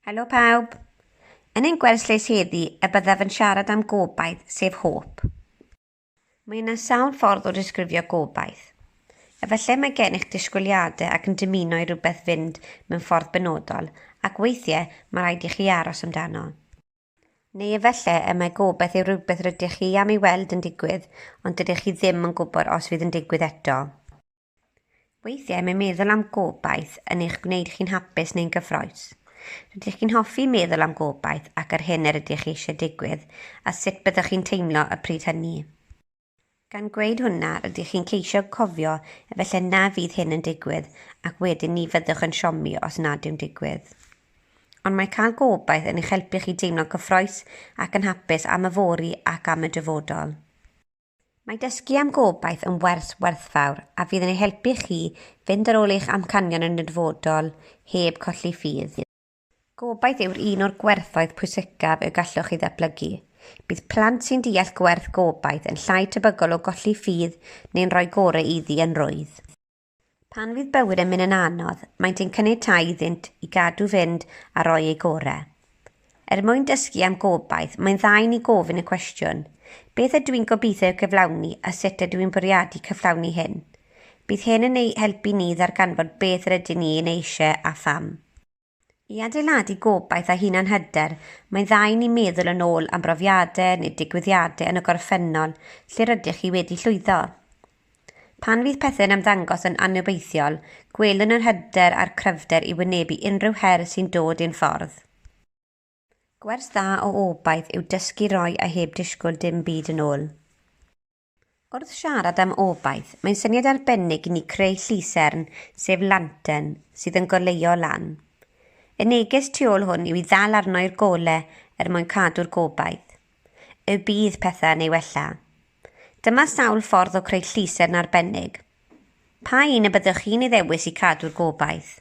Helo pawb. Yn ein gwers Lles heddi, y byddaf yn siarad am gobaith, sef hop. Mae yna sawl ffordd o disgrifio gobaith. Efallai mae gennych disgwyliadau ac yn dymuno i rhywbeth fynd mewn ffordd benodol, ac weithiau mae rhaid i chi aros amdano. Neu efallai y mae gobaith yw rhywbeth rydych chi am ei weld yn digwydd, ond dydych chi ddim yn gwybod os fydd yn digwydd eto. Weithiau mae meddwl am gobaith yn eich gwneud chi'n hapus neu'n gyffrous. Rydych chi'n hoffi meddwl am gobaith ac ar hyn yr ydych chi eisiau digwydd a sut byddwch chi'n teimlo y pryd hynny. Gan gweud hwnna, rydych chi'n ceisio cofio efallai na fydd hyn yn digwydd ac wedyn ni fyddwch yn siomi os nad yw'n digwydd. Ond mae cael gobaith yn eich helpu chi deimlo cyffrous ac yn hapus am y fori ac am y dyfodol. Mae dysgu am gobaith yn werthfawr a fydd yn ei helpu chi fynd ar ôl eich amcanion yn y dyfodol heb colli ffydd. Gobaith yw'r un o'r gwerthoedd pwysicaf y gallwch chi ddatblygu. Bydd plant sy'n deall gwerth gobaith yn llai tebygol o golli ffydd neu'n rhoi gorau iddi yn rwydd. Pan fydd bywyd yn mynd yn anodd, maent yn caniatáu iddynt i gadw fynd a rhoi ei gorau. Mwyn dysgu am gobaith, mae'n dda i ni gofyn y cwestiwn, beth ydw i'n gobeithio cyflawni a sut ydw i'n bwriadu cyflawni hyn? Bydd hyn yn helpu ni ddarganfod beth rydyn ni yn eisiau a pham. I adeiladu gobaith a hunan hyder, mae'n dda i ni meddwl yn ôl am brofiadau neu digwyddiadau yn y gorffennol lle rydych chi wedi llwyddo. Pan fydd pethau'n ymddangos yn anobeithiol, gwelwn yr hyder a'r cryfder i wynebu unrhyw her sy'n dod i'n ffordd. Gwers dda o obaith yw dysgu roi a heb disgwyl dim byd yn ôl. Wrth siarad am obaith, mae'n syniad arbennig i ni creu llusern sef lantern sydd yn goleuo lan. Y neges tu ôl hwn yw i ddal arno i'r golau mwyn cadw'r gobaith. Y bydd pethau neu wella. Dyma sawl ffordd o creu llusern arbennig. Pa un y byddwch chi'n ei ddewis i cadw'r gobaith?